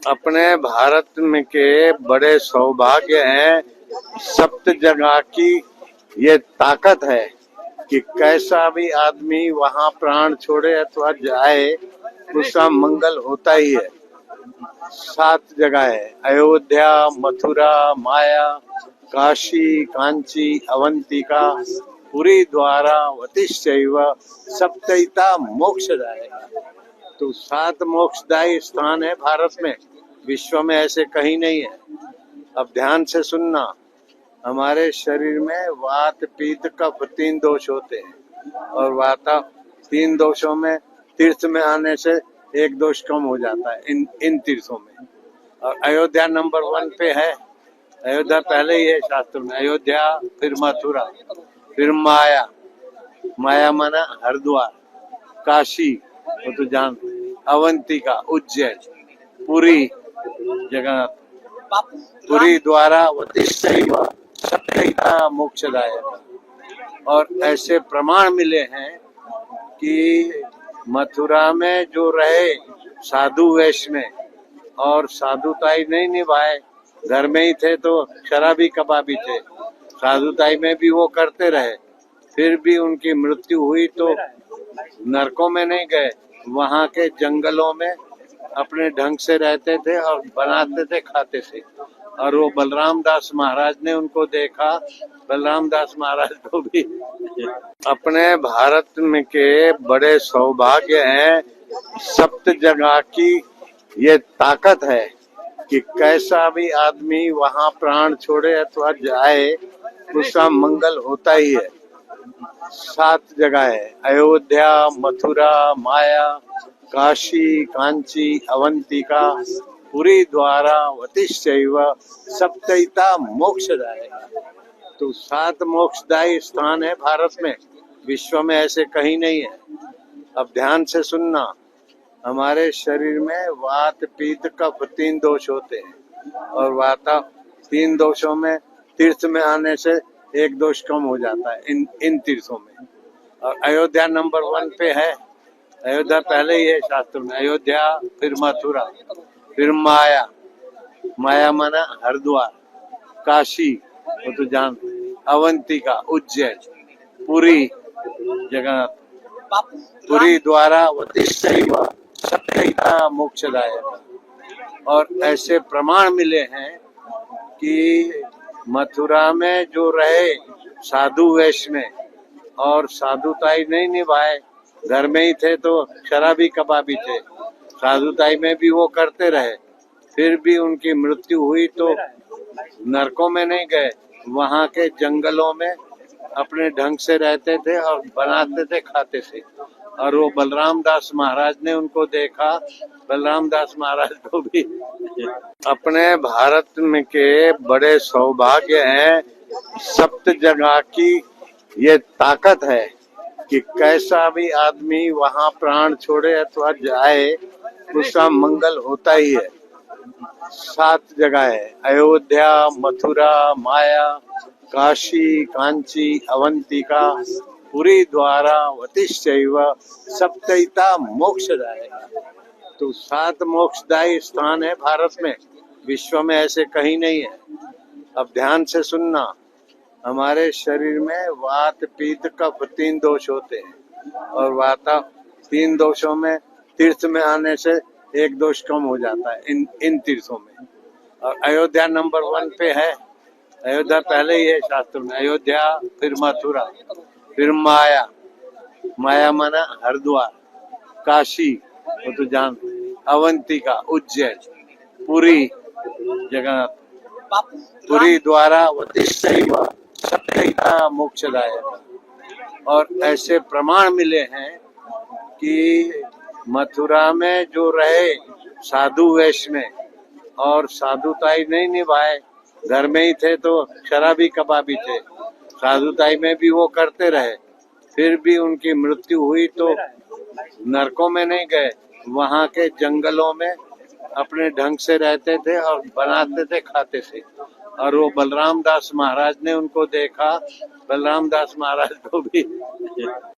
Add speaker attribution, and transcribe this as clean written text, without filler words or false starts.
Speaker 1: अपने भारत में के बड़े सौभाग्य हैं। सप्त जगह की ये ताकत है कि कैसा भी आदमी वहाँ प्राण छोड़े अथवा जाए उसका मंगल होता ही है। 7 जगह है: अयोध्या, मथुरा, माया, काशी, कांची, अवंतिका, पुरी, द्वारा, वतिश्चैव सप्तैता मोक्षदाय। तो 7 मोक्षदायी स्थान है भारत में, विश्व में ऐसे कहीं नहीं है। अब ध्यान से सुनना, हमारे शरीर में वात, पित्त, कफ 3 दोष होते हैं और वाता 3 दोषों में तीर्थ में आने से 1 दोष कम हो जाता है इन तीर्थों में। और अयोध्या नंबर 1 पे है। अयोध्या पहले ही है शास्त्र में। अयोध्या, फिर मथुरा, फिर माया, माया माना हरिद्वार, काशी वो तो जानते, अवंतिका उज्जैन, पुरी जगन्नाथ, पुरी, द्वारा, वतिश्चैव सप्तैता मोक्षदाय। और ऐसे प्रमाण मिले हैं कि मथुरा में जो रहे साधु वेश में और साधुताई नहीं निभाए, घर में ही थे तो शराबी कबाबी थे, साधुताई में भी वो करते रहे, फिर भी उनकी मृत्यु हुई तो नरकों में नहीं गए, वहाँ के जंगलों में अपने ढंग से रहते थे और बनाते थे, खाते थे। और वो बलराम दास महाराज ने उनको देखा। बलराम दास महाराज को भी अपने भारत में के बड़े सौभाग्य हैं। सप्त जगह की ये ताकत है कि कैसा भी आदमी वहाँ प्राण छोड़े अथवा जाए उसका मंगल होता ही है। 7 जगह है: अयोध्या, मथुरा, माया, काशी, कांची, अवंतिका, पुरी, द्वारा, वतिश्चैव सप्तैता मोक्षदाय। तो 7 मोक्षदायी स्थान है भारत में, विश्व में ऐसे कहीं नहीं है। अब ध्यान से सुनना, हमारे शरीर में वात, पित्त, कफ 3 दोष होते हैं और वाता 3 दोषों में तीर्थ में आने से 1 दोष कम हो जाता है इन तीर्थों में। और अयोध्या नंबर 1 पे है। अयोध्या पहले ही है शास्त्र में। अयोध्या, फिर मथुरा, फिर माया, माया माना हरिद्वार, काशी वो तो जानते, अवंतिका उज्जैन, पुरी जगन्नाथ, पुरी, द्वारा, वतिश्चैव सप्तैता मोक्षदाय। और ऐसे प्रमाण मिले हैं कि मथुरा में जो रहे साधु वेश में और साधुताई नहीं निभाए, घर में ही थे तो शराबी कबाबी थे, साधुताई में भी वो करते रहे, फिर भी उनकी मृत्यु हुई तो नरकों में नहीं गए, वहाँ के जंगलों में अपने ढंग से रहते थे और बनाते थे, खाते थे। और वो बलराम दास महाराज ने उनको देखा। बलराम दास महाराज को भी अपने भारत में के बड़े सौभाग्य हैं। सप्त जगह की ये ताकत है कि कैसा भी आदमी वहाँ प्राण छोड़े अथवा जाए उसका मंगल होता ही है। 7 जगह है: अयोध्या, मथुरा, माया, काशी, कांची, अवंतिका, पुरी, द्वारा, वतिश्चैव सप्तैता मोक्षदाय। तो 7 मोक्षदायी स्थान है भारत में, विश्व में ऐसे कहीं नहीं है। अब ध्यान से सुनना, हमारे शरीर में वात, पित्त, कफ 3 दोष होते हैं और वाता 3 दोषों में तीर्थ में आने से 1 दोष कम हो जाता है इन तीर्थों में। और अयोध्या नंबर 1 पे है। अयोध्या पहले ही है शास्त्र में। अयोध्या, फिर मथुरा, फिर माया, माया माना हरिद्वार, काशी वो तो जानते, अवंतिका उज्जैन, पुरी जगन्नाथ, पुरी, द्वारा, वतिश्चैव सप्तैता मोक्षदाय। और ऐसे प्रमाण मिले हैं कि मथुरा में जो रहे साधु वेश में और साधुताई नहीं निभाए, घर में ही थे तो शराबी कबाबी थे, साधुताई में भी वो करते रहे, फिर भी उनकी मृत्यु हुई तो नरकों में नहीं गए, वहाँ के जंगलों में अपने ढंग से रहते थे और बनाते थे, खाते थे। और वो बलराम दास महाराज ने उनको देखा। बलराम दास महाराज को भी